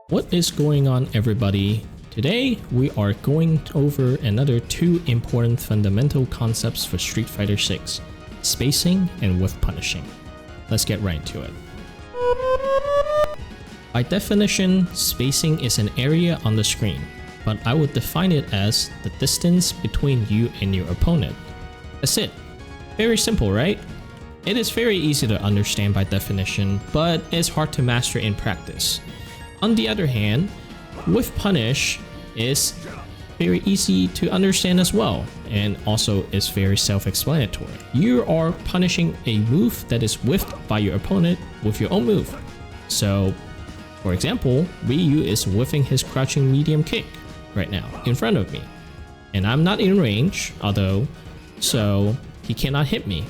What is going on, everybody? Today we are going over another two important fundamental concepts for Street Fighter 6, spacing and whiff punishing. Let's get right into it. By definition, spacing is an area on the screen, but I would define it as the distance between you and your opponent. That's it. Very simple, right? It is very easy to understand by definition, but it's hard to master in practice. On the other hand, whiff punish is very easy to understand as well, and also is very self-explanatory. You are punishing a move that is whiffed by your opponent with your own move. So, for example, Ryu is whiffing his crouching medium kick right now in front of me, and I'm not in range, so he cannot hit me,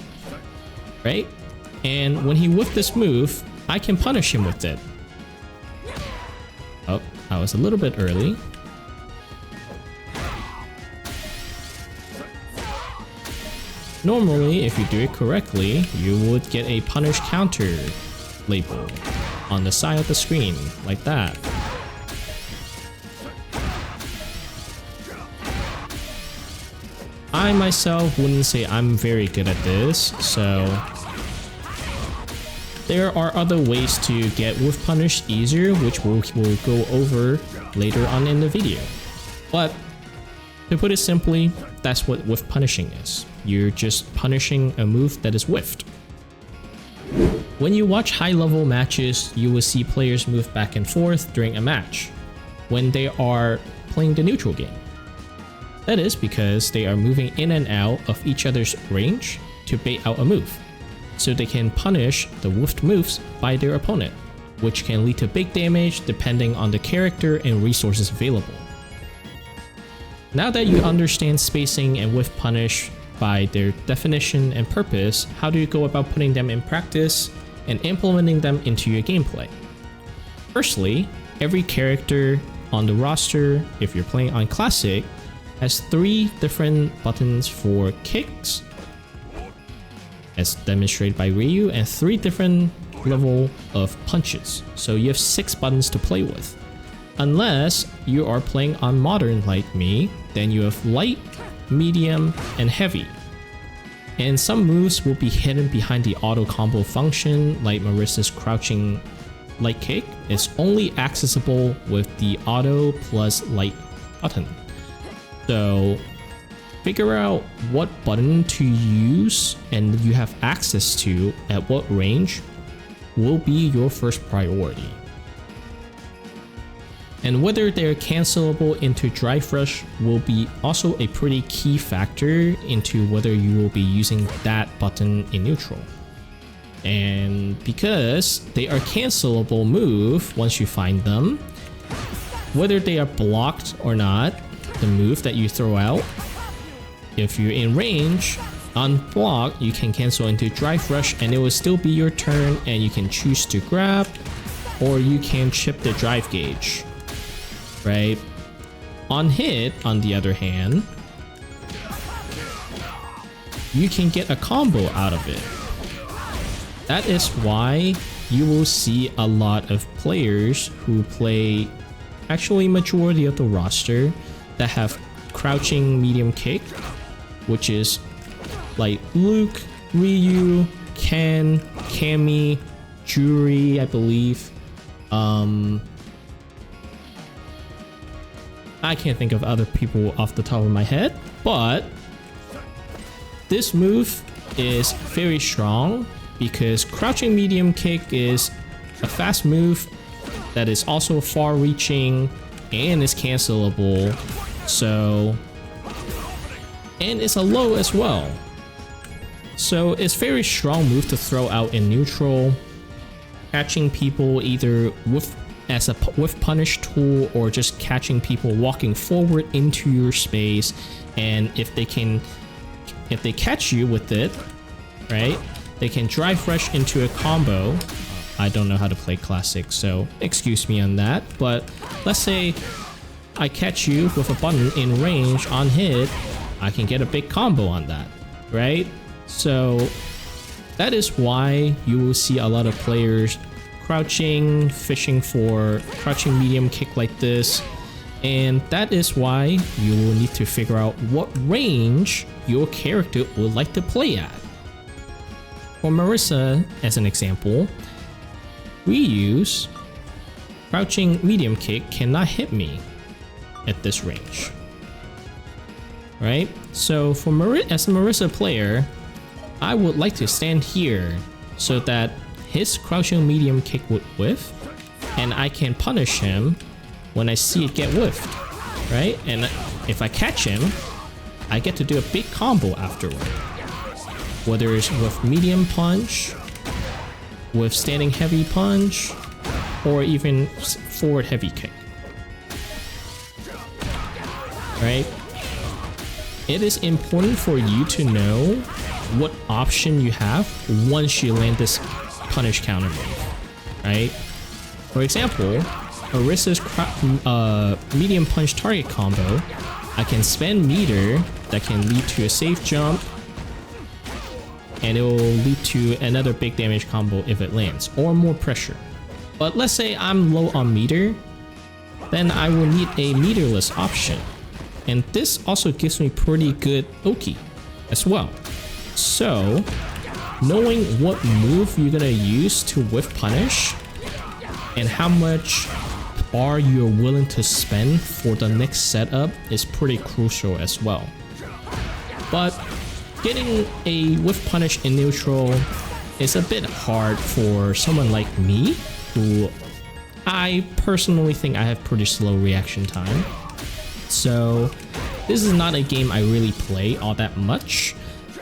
right? And when he whiffed this move, I can punish him with it. Oh, I was a little bit early. Normally, if you do it correctly, you would get a punish counter label on the side of the screen, like that. I myself wouldn't say I'm very good at this, so there are other ways to get whiff punish easier, which we'll go over later on in the video. But to put it simply, that's what whiff punishing is. You're just punishing a move that is whiffed. When you watch high-level matches, you will see players move back and forth during a match when they are playing the neutral game. That is because they are moving in and out of each other's range to bait out a move, so they can punish the whiffed moves by their opponent, which can lead to big damage depending on the character and resources available. Now that you understand spacing and whiff punish by their definition and purpose, how do you go about putting them in practice and implementing them into your gameplay? Firstly, every character on the roster, if you're playing on Classic, has 3 different buttons for kicks, as demonstrated by Ryu, and 3 different level of punches. So you have 6 buttons to play with. Unless you are playing on modern like me, then you have light, medium, and heavy. And some moves will be hidden behind the auto combo function, like Marissa's crouching light kick is only accessible with the auto plus light button. So figure out what button to use and you have access to at what range will be your first priority. And whether they're cancelable into Drive Rush will be also a pretty key factor into whether you will be using that button in neutral. And because they are cancelable move once you find them, whether they are blocked or not, the move that you throw out, if you're in range, unblocked, you can cancel into Drive Rush and it will still be your turn, and you can choose to grab or you can chip the drive gauge, right? On hit, on the other hand, you can get a combo out of it. That is why you will see a lot of players who play, actually majority of the roster, that have crouching medium kick, which is like Luke, Ryu, Ken, Cammy, Juri, I believe. I can't think of other people off the top of my head, but this move is very strong because crouching medium kick is a fast move that is also far-reaching and is cancelable. So, and it's a low as well. So it's very strong move to throw out in neutral, catching people either as a whiff punish tool or just catching people walking forward into your space. And if they catch you with it, right, they can drive rush into a combo. I don't know how to play Classic, so excuse me on that. But let's say I catch you with a button in range on hit, I can get a big combo on that, right? So that is why you will see a lot of players crouching, fishing for crouching medium kick like this. And that is why you will need to figure out what range your character would like to play at. For Marissa, as an example, we use crouching medium kick cannot hit me at this range. Right? So for as a Marissa player, I would like to stand here so that his crouching medium kick would whiff, and I can punish him when I see it get whiffed, right? And if I catch him, I get to do a big combo afterward. Whether it's with medium punch, with standing heavy punch, or even forward heavy kick. Right? It is important for you to know what option you have once you land this punish counter move, right? For example, Marissa's medium punch target combo, I can spend meter that can lead to a safe jump, and it will lead to another big damage combo if it lands, or more pressure. But let's say I'm low on meter, then I will need a meterless option. And this also gives me pretty good Oki as well. So, knowing what move you're gonna use to whiff punish, and how much bar you're willing to spend for the next setup is pretty crucial as well. But getting a whiff punish in neutral is a bit hard for someone like me, who I personally think I have pretty slow reaction time. So this is not a game I really play all that much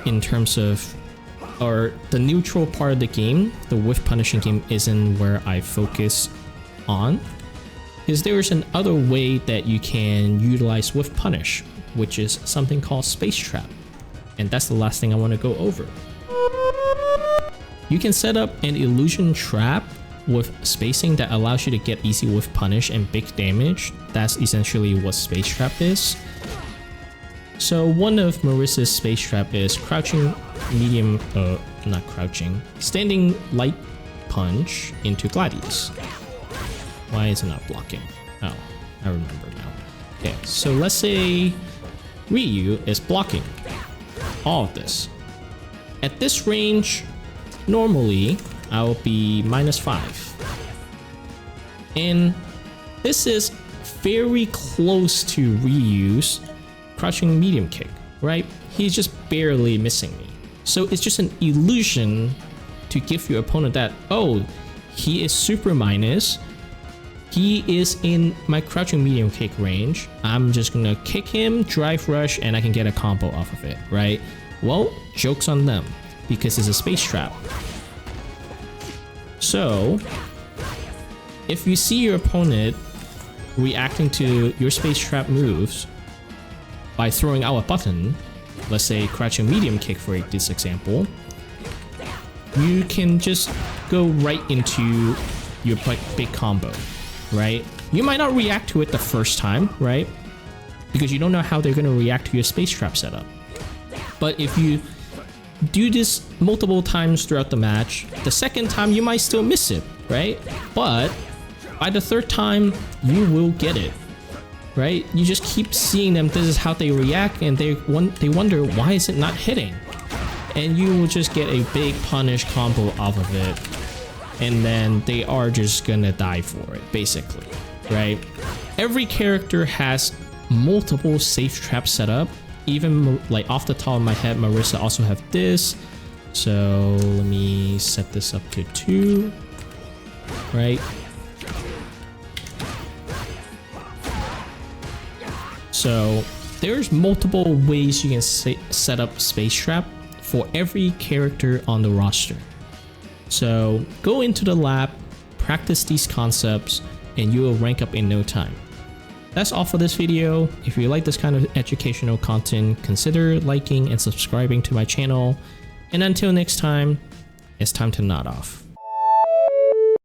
in terms of, or the neutral part of the game, the whiff punishing game isn't where I focus on. Is there's another way that you can utilize whiff punish, which is something called space trap. And that's the last thing I want to go over. You can set up an illusion trap with spacing that allows you to get easy whiff punish and big damage. That's essentially what space trap is. So one of Marissa's space trap is crouching medium, not crouching, standing light punch into Gladius. Why is it not blocking? Oh, I remember now. Okay, so let's say Ryu is blocking all of this. At this range, normally I'll be -5. And this is very close to Ryu's crouching medium kick, right? He's just barely missing me. So it's just an illusion to give your opponent that, oh, he is super minus. He is in my crouching medium kick range. I'm just gonna kick him, drive rush, and I can get a combo off of it, right? Well, joke's on them, because it's a space trap. So, if you see your opponent reacting to your space trap moves by throwing out a button, let's say crouching medium kick for this example, you can just go right into your big combo, right? You might not react to it the first time, right? Because you don't know how they're going to react to your space trap setup. But if you do this multiple times throughout the match, the second time you might still miss it, right? But by the third time, you will get it, right? You just keep seeing them, this is how they react, and they wonder, why is it not hitting? And you will just get a big punish combo off of it, and then they are just gonna die for it, basically, right? Every character has multiple safe traps set up. Even like off the top of my head, Marissa also have this. So let me set this up to 2, right? So there's multiple ways you can set up space trap for every character on the roster. So go into the lab, practice these concepts, and you will rank up in no time. That's all for this video. If you like this kind of educational content, consider liking and subscribing to my channel. And until next time, it's time to nod off.